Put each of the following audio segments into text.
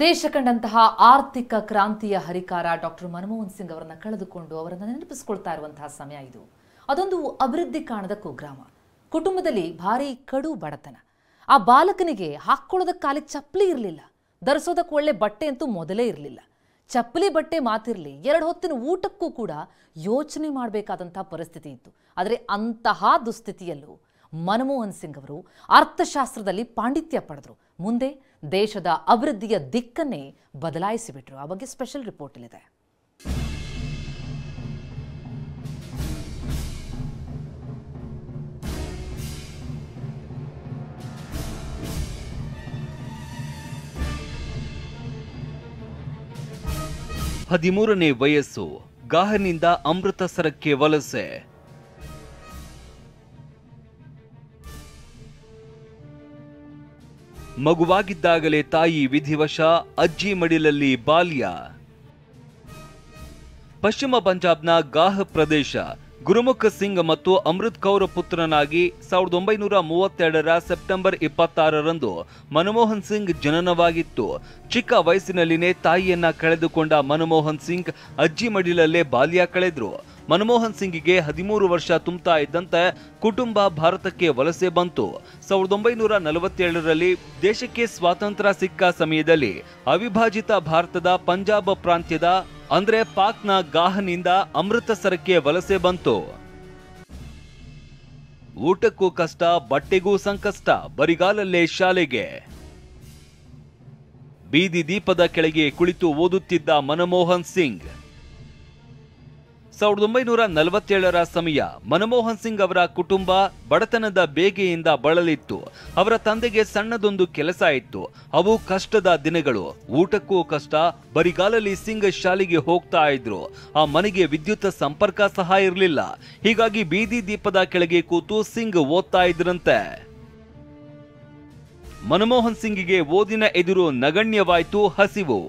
ದೇಶ ಕಂಡಂತಹ ಆರ್ಥಿಕ ಕ್ರಾಂತಿಯ ಹರಿಕಾರ ಡಾಕ್ಟರ್ ಮನಮೋಹನ್ ಸಿಂಗ್ ಅವರನ್ನು ಕಳೆದುಕೊಂಡು ಅವರನ್ನು ನೆನಪಿಸಿಕೊಳ್ತಾ ಇರುವಂತಹ ಸಮಯ ಇದು. ಅದೊಂದು ಅಭಿವೃದ್ಧಿ ಕಾಣದ ಕುಗ್ರಾಮ. ಕುಟುಂಬದಲ್ಲಿ ಭಾರಿ ಕಡು ಬಡತನ. ಆ ಬಾಲಕನಿಗೆ ಹಾಕೊಳ್ಳೋದಕ್ಕೆ ಕಾಲಿಗೆ ಚಪ್ಪಲಿ ಇರಲಿಲ್ಲ, ಧರಿಸೋದಕ್ಕೆ ಒಳ್ಳೆ ಬಟ್ಟೆ ಅಂತೂ ಮೊದಲೇ ಇರಲಿಲ್ಲ. ಚಪ್ಪಲಿ ಬಟ್ಟೆ ಮಾತಿರಲಿ, 2 ಹೊತ್ತಿನ ಊಟಕ್ಕೂ ಕೂಡ ಯೋಚನೆ ಮಾಡಬೇಕಾದಂತಹ ಪರಿಸ್ಥಿತಿ ಇತ್ತು. ಆದರೆ ಅಂತಹ ದುಸ್ಥಿತಿಯಲ್ಲೂ ಮನಮೋಹನ್ ಸಿಂಗ್ ಅವರು ಅರ್ಥಶಾಸ್ತ್ರದಲ್ಲಿ ಪಾಂಡಿತ್ಯ ಪಡೆದರು. ಮುಂದೆ ದೇಶದ ಅಭಿವೃದ್ಧಿಯ ದಿಕ್ಕನ್ನೇ ಬದಲಾಯಿಸಿಬಿಟ್ರು. ಆ ಬಗ್ಗೆ ಸ್ಪೆಷಲ್ ರಿಪೋರ್ಟ್ ಇಲ್ಲಿದೆ. ಹದಿಮೂರನೇ ವಯಸ್ಸು, ಗಾಹನಿಂದ ಅಮೃತಸರಕ್ಕೆ ವಲಸೆ. ಮಗುವಾಗಿದ್ದಾಗಲೇ ತಾಯಿ ವಿಧಿವಶ, ಅಜ್ಜಿ ಮಡಿಲಲ್ಲಿ ಬಾಲ್ಯ. ಪಶ್ಚಿಮ ಪಂಜಾಬ್ನ ಗಾಹ್ ಪ್ರದೇಶ. ಗುರುಮುಖ್ ಸಿಂಗ್ ಮತ್ತು ಅಮೃತ್ ಕೌರ್ ಪುತ್ರನಾಗಿ 1932ರ ಸೆಪ್ಟೆಂಬರ್ 26ರಂದು ಮನಮೋಹನ್ ಸಿಂಗ್ ಜನನವಾಗಿತ್ತು. ಚಿಕ್ಕ ವಯಸ್ಸಿನಲ್ಲಿನೇ ತಾಯಿಯನ್ನ ಕಳೆದುಕೊಂಡ ಮನಮೋಹನ್ ಸಿಂಗ್ ಅಜ್ಜಿ ಮಡಿಲಲ್ಲೇ ಬಾಲ್ಯ ಕಳೆದ್ರು. ಮನಮೋಹನ್ ಸಿಂಗ್ಗೆ 13 ವರ್ಷ ತುಂಬುತ್ತಾ ಇದ್ದಂತೆ ಕುಟುಂಬ ಭಾರತಕ್ಕೆ ವಲಸೆ ಬಂತು. 1947ರಲ್ಲಿ ದೇಶಕ್ಕೆ ಸ್ವಾತಂತ್ರ್ಯ ಸಿಕ್ಕ ಸಮಯದಲ್ಲಿ ಅವಿಭಾಜಿತ ಭಾರತದ ಪಂಜಾಬ್ ಪ್ರಾಂತ್ಯದ ಅಂದ್ರೆ ಪಾಕ್ನ ಗಾಹನಿಂದ ಅಮೃತಸರಕ್ಕೆ ವಲಸೆ ಬಂತು. ಊಟಕ್ಕೂ ಕಷ್ಟ, ಬಟ್ಟೆಗೂ ಸಂಕಷ್ಟ. ಬರಿಗಾಲಲ್ಲೇ ಶಾಲೆಗೆ. ಬೀದಿ ದೀಪದ ಕೆಳಗೆ ಕುಳಿತು ಓದುತ್ತಿದ್ದ ಮನಮೋಹನ್ ಸಿಂಗ್. 1947ರ ಸಮಯ. ಮನಮೋಹನ್ ಸಿಂಗ್ ಅವರ ಕುಟುಂಬ ಬಡತನದ ಬೇಗೆಯಿಂದ ಬಳಲಿತ್ತು. ಅವರ ತಂದೆಗೆ ಸಣ್ಣದೊಂದು ಕೆಲಸ ಇತ್ತು. ಅವು ಕಷ್ಟದ ದಿನಗಳು. ಊಟಕ್ಕೂ ಕಷ್ಟ. ಬರಿಗಾಲಲ್ಲಿ ಸಿಂಗ್ ಶಾಲೆಗೆ ಹೋಗ್ತಾ ಇದ್ರು. ಆ ಮನೆಗೆ ವಿದ್ಯುತ್ ಸಂಪರ್ಕ ಸಹ ಇರಲಿಲ್ಲ. ಹೀಗಾಗಿ ಬೀದಿ ದೀಪದ ಕೆಳಗೆ ಕೂತು ಸಿಂಗ್ ಓದ್ತಾ ಇದ್ರಂತೆ. ಮನಮೋಹನ್ ಸಿಂಗ್ಗೆ ಓದಿನ ಎದುರು ನಗಣ್ಯವಾಯ್ತು ಹಸಿವು.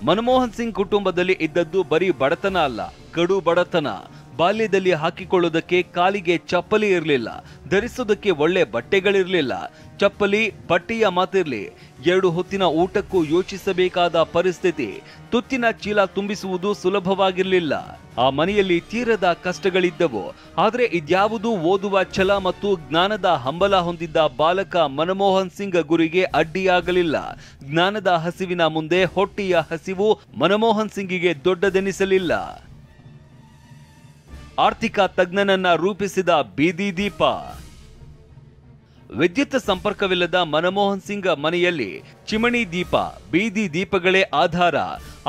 ಮನಮೋಹನ್ ಸಿಂಗ್ ಕುಟುಂಬದಲ್ಲಿ ಇದ್ದದ್ದು ಬರೀ ಬಡತನ ಅಲ್ಲ, ಕಡು ಬಡತನ. ಬಾಲ್ಯದಲ್ಲಿ ಹಾಕಿಕೊಳ್ಳೋದಕ್ಕೆ ಕಾಲಿಗೆ ಚಪ್ಪಲಿ ಇರಲಿಲ್ಲ, ಧರಿಸೋದಕ್ಕೆ ಒಳ್ಳೆ ಬಟ್ಟೆಗಳಿರಲಿಲ್ಲ. ಚಪ್ಪಲಿ ಬಟ್ಟೆಯ ಮಾತಿರ್ಲಿ, 2 ಹೊತ್ತಿನ ಊಟಕ್ಕೂ ಯೋಚಿಸಬೇಕಾದ ಪರಿಸ್ಥಿತಿ. ತುತ್ತಿನ ಚೀಲ ತುಂಬಿಸುವುದು ಸುಲಭವಾಗಿರಲಿಲ್ಲ. ಆ ಮನೆಯಲ್ಲಿ ತೀರದ ಕಷ್ಟಗಳಿದ್ದವು. ಆದರೆ ಇದ್ಯಾವುದೂ ಓದುವ ಛಲ ಮತ್ತು ಜ್ಞಾನದ ಹಂಬಲ ಹೊಂದಿದ್ದ ಬಾಲಕ ಮನಮೋಹನ್ ಸಿಂಗ್ ಗುರಿಗೆ ಅಡ್ಡಿಯಾಗಲಿಲ್ಲ. ಜ್ಞಾನದ ಹಸಿವಿನ ಮುಂದೆ ಹೊಟ್ಟೆಯ ಹಸಿವು ಮನಮೋಹನ್ ಸಿಂಗಿಗೆ ದೊಡ್ಡದೆನಿಸಲಿಲ್ಲ. ಆರ್ಥಿಕ ತಜ್ಞನನ್ನ ರೂಪಿಸಿದ ಬೀದಿ ದೀಪ. ವಿದ್ಯುತ್ ಸಂಪರ್ಕವಿಲ್ಲದ ಮನಮೋಹನ್ ಸಿಂಗ್ ಮನೆಯಲ್ಲಿ ಚಿಮಣಿ ದೀಪ, ಬೀದಿ ದೀಪಗಳೇ ಆಧಾರ.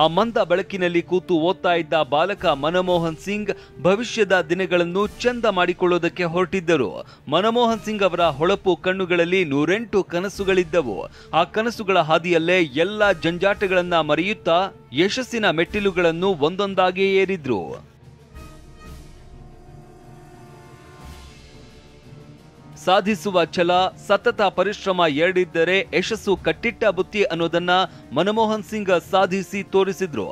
ಆ ಮಂದ ಬೆಳಕಿನಲ್ಲಿ ಕೂತು ಓದ್ತಾ ಇದ್ದ ಬಾಲಕ ಮನಮೋಹನ್ ಸಿಂಗ್ ಭವಿಷ್ಯದ ದಿನಗಳನ್ನು ಚಂದ ಮಾಡಿಕೊಳ್ಳೋದಕ್ಕೆ ಹೊರಟಿದ್ದರು. ಮನಮೋಹನ್ ಸಿಂಗ್ ಅವರ ಹೊಳಪು ಕಣ್ಣುಗಳಲ್ಲಿ 108 ಕನಸುಗಳಿದ್ದವು. ಆ ಕನಸುಗಳ ಹಾದಿಯಲ್ಲೇ ಎಲ್ಲ ಜಂಜಾಟಗಳನ್ನ ಮರೆಯುತ್ತಾ ಯಶಸ್ಸಿನ ಮೆಟ್ಟಿಲುಗಳನ್ನು ಒಂದೊಂದಾಗಿ ಏರಿದ್ರು. ಸಾಧಿಸುವ ಛಲ, ಸತತ ಪರಿಶ್ರಮ ಎರಡಿದ್ದರೆ ಯಶಸ್ಸು ಕಟ್ಟಿಟ್ಟ ಬುತ್ತಿ ಅನ್ನೋದನ್ನ ಮನಮೋಹನ್ ಸಿಂಗ್ ಸಾಧಿಸಿ ತೋರಿಸಿದ್ರು.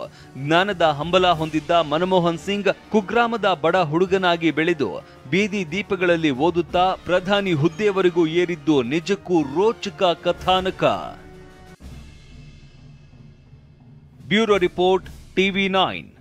ಜ್ಞಾನದ ಹಂಬಲ ಹೊಂದಿದ್ದ ಮನಮೋಹನ್ ಸಿಂಗ್ ಕುಗ್ರಾಮದ ಬಡ ಹುಡುಗನಾಗಿ ಬೆಳೆದು ಬೀದಿ ದೀಪಗಳಲ್ಲಿ ಓದುತ್ತಾ ಪ್ರಧಾನಿ ಹುದ್ದೆಯವರೆಗೂ ಏರಿದ್ದು ನಿಜಕ್ಕೂ ರೋಚಕ ಕಥಾನಕ. Bureau report, TV9.